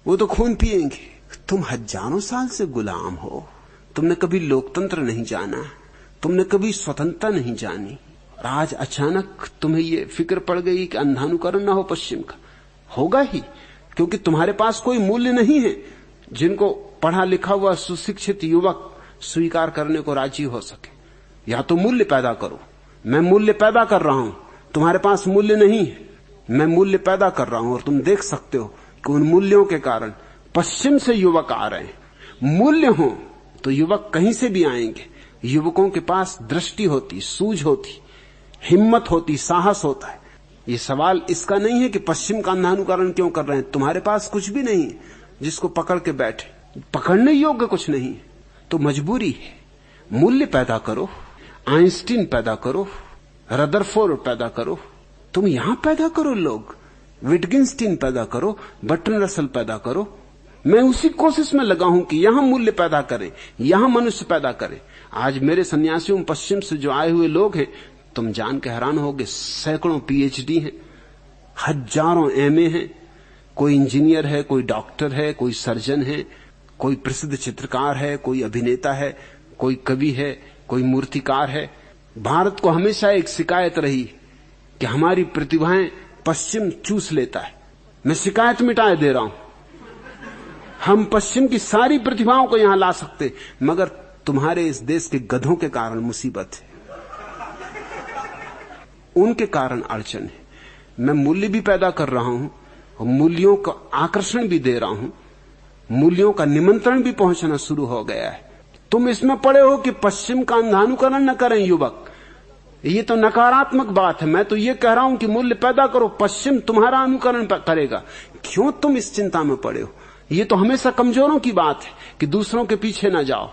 वो तो खून पिएंगे। तुम हजारों साल से गुलाम हो, तुमने कभी लोकतंत्र नहीं जाना, तुमने कभी स्वतंत्रता नहीं जानी। और आज अचानक तुम्हें ये फिक्र पड़ गई कि अंधानुकरण ना हो पश्चिम का। होगा ही, क्योंकि तुम्हारे पास कोई मूल्य नहीं है जिनको पढ़ा लिखा हुआ सुशिक्षित युवक स्वीकार करने को राजी हो सके। या तो मूल्य पैदा करो। मैं मूल्य पैदा कर रहा हूं, तुम्हारे पास मूल्य नहीं है, मैं मूल्य पैदा कर रहा हूं। और तुम देख सकते हो कि उन मूल्यों के कारण पश्चिम से युवक आ रहे हैं। मूल्य हो तो युवक कहीं से भी आएंगे। युवकों के पास दृष्टि होती, सूझ होती, हिम्मत होती, साहस होता है। ये सवाल इसका नहीं है कि पश्चिम का अंधानुकरण क्यों कर रहे हैं। तुम्हारे पास कुछ भी नहीं है जिसको पकड़ के बैठे, पकड़ने योग्य कुछ नहीं है, तो मजबूरी है। मूल्य पैदा करो, आइंस्टीन पैदा करो, रदरफोर्ड पैदा करो, तुम यहां पैदा करो, लोग विटगिंस्टीन पैदा करो, बर्ट्रैंड रसल पैदा करो। मैं उसी कोशिश में लगा हूं कि यहां मूल्य पैदा करें, यहां मनुष्य पैदा करें। आज मेरे सन्यासियों पश्चिम से जो आए हुए लोग हैं, तुम जान के हैरान होगे, सैकड़ों पीएचडी हैं, हजारों एमए हैं, कोई इंजीनियर है, कोई डॉक्टर है, कोई सर्जन है, कोई प्रसिद्ध चित्रकार है, कोई अभिनेता है, कोई कवि है, कोई मूर्तिकार है। भारत को हमेशा एक शिकायत रही कि हमारी प्रतिभाएं पश्चिम चूस लेता है। मैं शिकायत मिटाए दे रहा हूं, हम पश्चिम की सारी प्रतिभाओं को यहां ला सकते, मगर तुम्हारे इस देश के गधों के कारण मुसीबत है, उनके कारण अड़चन है। मैं मूल्य भी पैदा कर रहा हूं और मूल्यों का आकर्षण भी दे रहा हूं, मूल्यों का निमंत्रण भी पहुंचना शुरू हो गया है। तुम इसमें पड़े हो कि पश्चिम का अंधानुकरण न करें युवक, ये तो नकारात्मक बात है। मैं तो ये कह रहा हूं कि मूल्य पैदा करो, पश्चिम तुम्हारा अनुकरण करेगा। क्यों तुम इस चिंता में पड़े हो? ये तो हमेशा कमजोरों की बात है कि दूसरों के पीछे ना जाओ।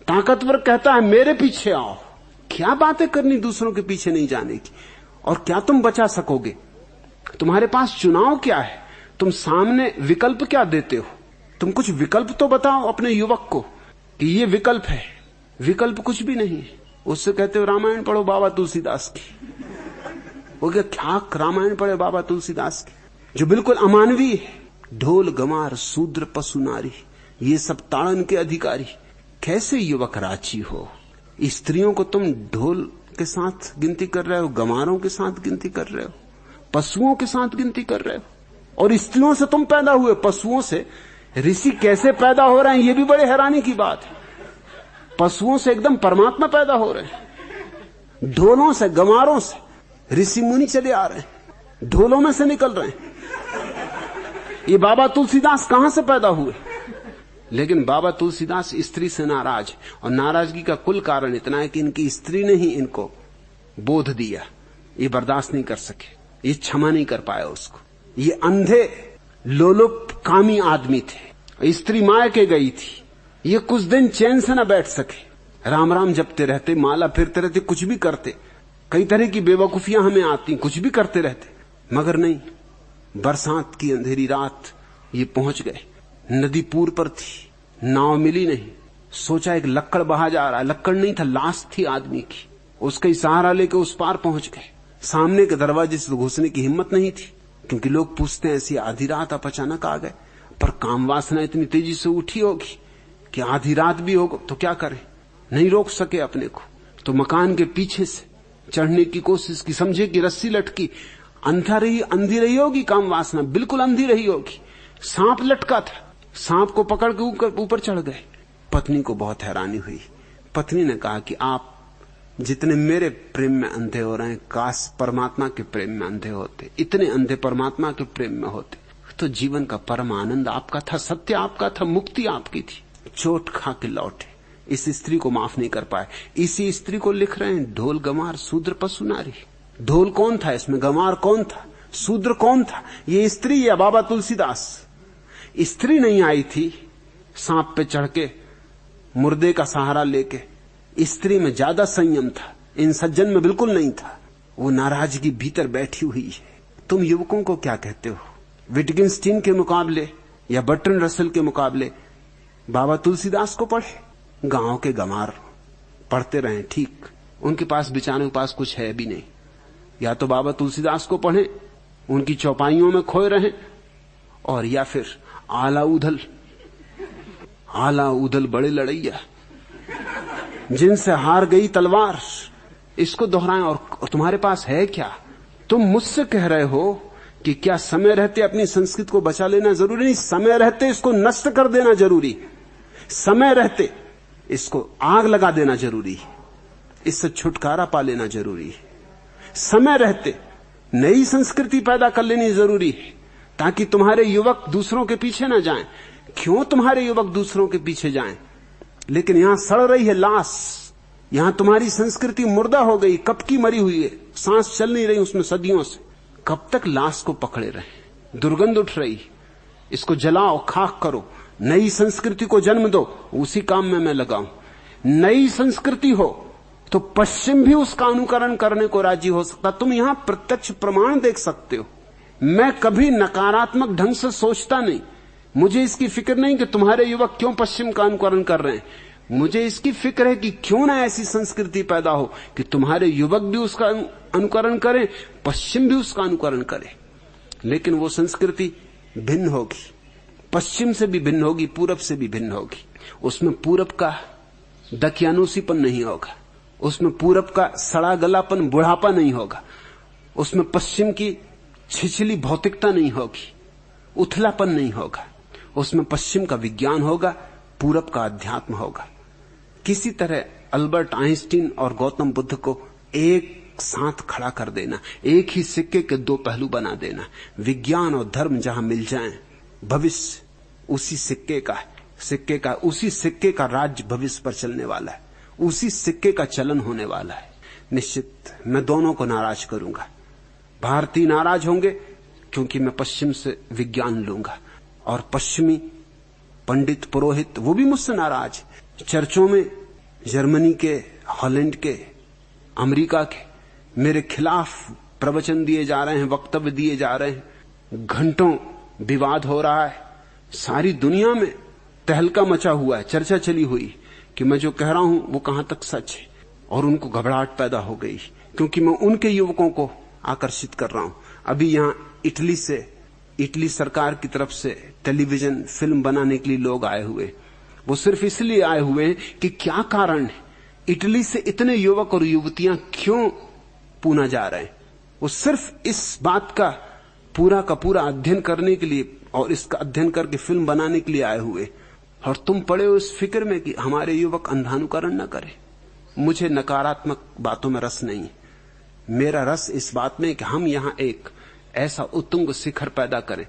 ताकतवर कहता है मेरे पीछे आओ। क्या बातें करनी दूसरों के पीछे नहीं जाने की? और क्या तुम बचा सकोगे? तुम्हारे पास चुनाव क्या है? तुम सामने विकल्प क्या देते हो? तुम कुछ विकल्प तो बताओ अपने युवक को कि ये विकल्प है। विकल्प कुछ भी नहीं है। उससे कहते हो रामायण पढ़ो बाबा तुलसीदास की, वो क्या रामायण पढ़े बाबा तुलसीदास की, जो बिल्कुल अमानवीय है। ढोल गमार शूद्र पशु नारी, ये सब ताड़न के अधिकारी। कैसे युवक राजी हो? स्त्रियों को तुम ढोल के साथ गिनती कर रहे हो, गमारों के साथ गिनती कर रहे हो, पशुओं के साथ गिनती कर रहे हो। और स्त्रियों से तुम पैदा हुए, पशुओं से ऋषि कैसे पैदा हो रहे हैं, ये भी बड़े हैरानी की बात है। पशुओं से एकदम परमात्मा पैदा हो रहे हैं। ढोलों से, गमारों से ऋषि मुनि चले आ रहे हैं, ढोलों में से निकल रहे हैं। ये बाबा तुलसीदास कहां से पैदा हुए? लेकिन बाबा तुलसीदास स्त्री से नाराज, और नाराजगी का कुल कारण इतना है कि इनकी स्त्री ने ही इनको बोध दिया। ये बर्दाश्त नहीं कर सके, ये क्षमा नहीं कर पाया उसको। ये अंधे लोलुप कामी आदमी थे। स्त्री माय के गई थी, ये कुछ दिन चैन से न बैठ सके। राम राम जपते रहते, माला फिरते रहते, कुछ भी करते, कई तरह की बेवकूफियां हमें आती, कुछ भी करते रहते, मगर नहीं। बरसात की अंधेरी रात ये पहुंच गए। नदी पूर पर थी, नाव मिली नहीं, सोचा एक लक्कड़ बहा जा रहा है, लक्कड़ नहीं था, लाश थी आदमी की। उसका ही सहारा लेके उस पार पहुंच गए। सामने के दरवाजे से घुसने की हिम्मत नहीं थी, क्योंकि लोग पूछते हैं ऐसी आधी रात आप अचानक आ गए। पर काम वासना इतनी तेजी से उठी होगी कि आधी रात भी होगा तो क्या करें, नहीं रोक सके अपने को। तो मकान के पीछे से चढ़ने की कोशिश की, समझे कि रस्सी लटकी, अंधी रही होगी काम वासना, बिल्कुल अंधी रही होगी। सांप लटका था, सांप को पकड़ के ऊपर चढ़ गए। पत्नी को बहुत हैरानी हुई। पत्नी ने कहा कि आप जितने मेरे प्रेम में अंधे हो रहे हैं, काश परमात्मा के प्रेम में अंधे होते। इतने अंधे परमात्मा के प्रेम में होते तो जीवन का परम आनंद आपका था, सत्य आपका था, मुक्ति आपकी थी। चोट खा के लौटे, इस स्त्री को माफ नहीं कर पाए। इसी स्त्री को लिख रहे हैं ढोल गंवार शूद्र पशु नारी। ढोल कौन था इसमें, गंवार कौन था, शूद्र कौन था? ये स्त्री या बाबा तुलसीदास? स्त्री नहीं आई थी सांप पे चढ़ के मुर्दे का सहारा लेके। स्त्री में ज्यादा संयम था, इन सज्जन में बिल्कुल नहीं था। वो नाराजगी भीतर बैठी हुई है। तुम युवकों को क्या कहते हो? विटगेंस्टीन के मुकाबले या बर्ट्रैंड रसेल के मुकाबले बाबा तुलसीदास को पढ़े। गांव के गंवार पढ़ते रहे, ठीक, उनके पास बिचाने के पास कुछ है भी नहीं। या तो बाबा तुलसीदास को पढ़ें, उनकी चौपाइयों में खोए रहें, और या फिर आला उधल बड़े लड़ैया जिनसे हार गई तलवार, इसको दोहराएं। और तुम्हारे पास है क्या? तुम मुझसे कह रहे हो कि क्या समय रहते अपनी संस्कृति को बचा लेना जरूरी नहीं, समय रहते इसको नष्ट कर देना जरूरी, समय रहते इसको आग लगा देना जरूरी है, इससे छुटकारा पा लेना जरूरी है। समय रहते नई संस्कृति पैदा कर लेनी जरूरी है, ताकि तुम्हारे युवक दूसरों के पीछे ना जाएं। क्यों तुम्हारे युवक दूसरों के पीछे जाएं? लेकिन यहां सड़ रही है लाश, यहां तुम्हारी संस्कृति मुर्दा हो गई, कब की मरी हुई है, सांस चल नहीं रही उसमें सदियों से। कब तक लाश को पकड़े रहे? दुर्गंध उठ रही, इसको जलाओ, खाक करो, नई संस्कृति को जन्म दो। उसी काम में मैं लगाऊं। नई संस्कृति हो तो पश्चिम भी उसका अनुकरण करने को राजी हो सकता। तुम यहां प्रत्यक्ष प्रमाण देख सकते हो। मैं कभी नकारात्मक ढंग से सोचता नहीं। मुझे इसकी फिक्र नहीं कि तुम्हारे युवक क्यों पश्चिम का अनुकरण कर रहे हैं। मुझे इसकी फिक्र है कि क्यों ना ऐसी संस्कृति पैदा हो कि तुम्हारे युवक भी उसका अनुकरण करें, पश्चिम भी उसका अनुकरण करे। लेकिन वो संस्कृति भिन्न होगी, पश्चिम से भी भिन्न होगी, पूरब से भी भिन्न होगी। उसमें पूरब का दकियानूसीपन नहीं होगा, उसमें पूरब का सड़ा गलापन, बुढ़ापा नहीं होगा, उसमें पश्चिम की छिछली भौतिकता नहीं होगी, उथलापन नहीं होगा। उसमें पश्चिम का विज्ञान होगा, पूरब का अध्यात्म होगा। किसी तरह अल्बर्ट आइंस्टीन और गौतम बुद्ध को एक साथ खड़ा कर देना, एक ही सिक्के के दो पहलू बना देना। विज्ञान और धर्म जहां मिल जाएं, भविष्य उसी सिक्के का उसी सिक्के का राज्य भविष्य पर चलने वाला है, उसी सिक्के का चलन होने वाला है। निश्चित मैं दोनों को नाराज करूंगा। भारतीय नाराज होंगे क्योंकि मैं पश्चिम से विज्ञान लूंगा, और पश्चिमी पंडित पुरोहित वो भी मुझसे नाराज। चर्चों में जर्मनी के, हॉलैंड के, अमेरिका के मेरे खिलाफ प्रवचन दिए जा रहे हैं, वक्तव्य दिए जा रहे हैं, घंटों विवाद हो रहा है, सारी दुनिया में तहलका मचा हुआ है, चर्चा चली हुई कि मैं जो कह रहा हूं वो कहां तक सच है। और उनको घबराहट पैदा हो गई क्योंकि मैं उनके युवकों को आकर्षित कर रहा हूं। अभी यहां इटली सरकार की तरफ से टेलीविजन फिल्म बनाने के लिए लोग आए हुए। वो सिर्फ इसलिए आए हुए हैं कि क्या कारण है, इटली से इतने युवक और युवतियां क्यों पूना जा रहे हैं। वो सिर्फ इस बात का पूरा अध्ययन करने के लिए और इसका अध्ययन करके फिल्म बनाने के लिए आए हुए। और तुम पड़े हो इस फिक्र में कि हमारे युवक अंधानुकरण न करें। मुझे नकारात्मक बातों में रस नहीं। मेरा रस इस बात में कि हम यहां एक ऐसा उत्तुंग शिखर पैदा करें।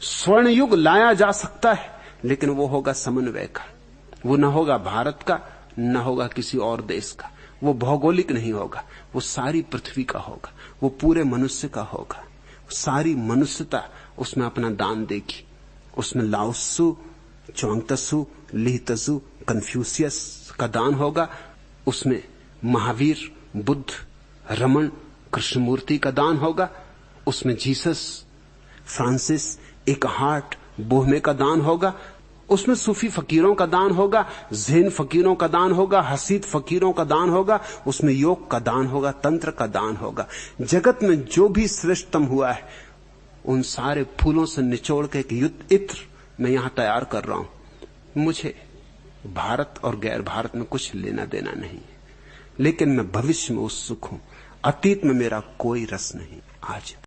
स्वर्ण युग लाया जा सकता है, लेकिन वो होगा समन्वय का। वो न होगा भारत का, न होगा किसी और देश का। वो भौगोलिक नहीं होगा, वो सारी पृथ्वी का होगा, वो पूरे मनुष्य का होगा। सारी मनुष्यता उसमें अपना दान देगी। उसमें लाओत्सु, च्वांगत्सु, लीह-त्सु, कन्फ्यूशियस का दान होगा। उसमें महावीर, बुद्ध, रमन, कृष्णमूर्ति का दान होगा। उसमें जीसस, फ्रांसिस, एकहार्ट, बोहमे का दान होगा। उसमें सूफी फकीरों का दान होगा, ज़ैन फकीरों का दान होगा, हसीद फकीरों का दान होगा, उसमें योग का दान होगा, तंत्र का दान होगा। जगत में जो भी श्रेष्ठतम हुआ है उन सारे फूलों से निचोड़ के एक इत्र मैं यहां तैयार कर रहा हूं। मुझे भारत और गैर भारत में कुछ लेना देना नहीं, लेकिन मैं भविष्य में उत्सुक हूं। अतीत में मेरा कोई रस नहीं। आज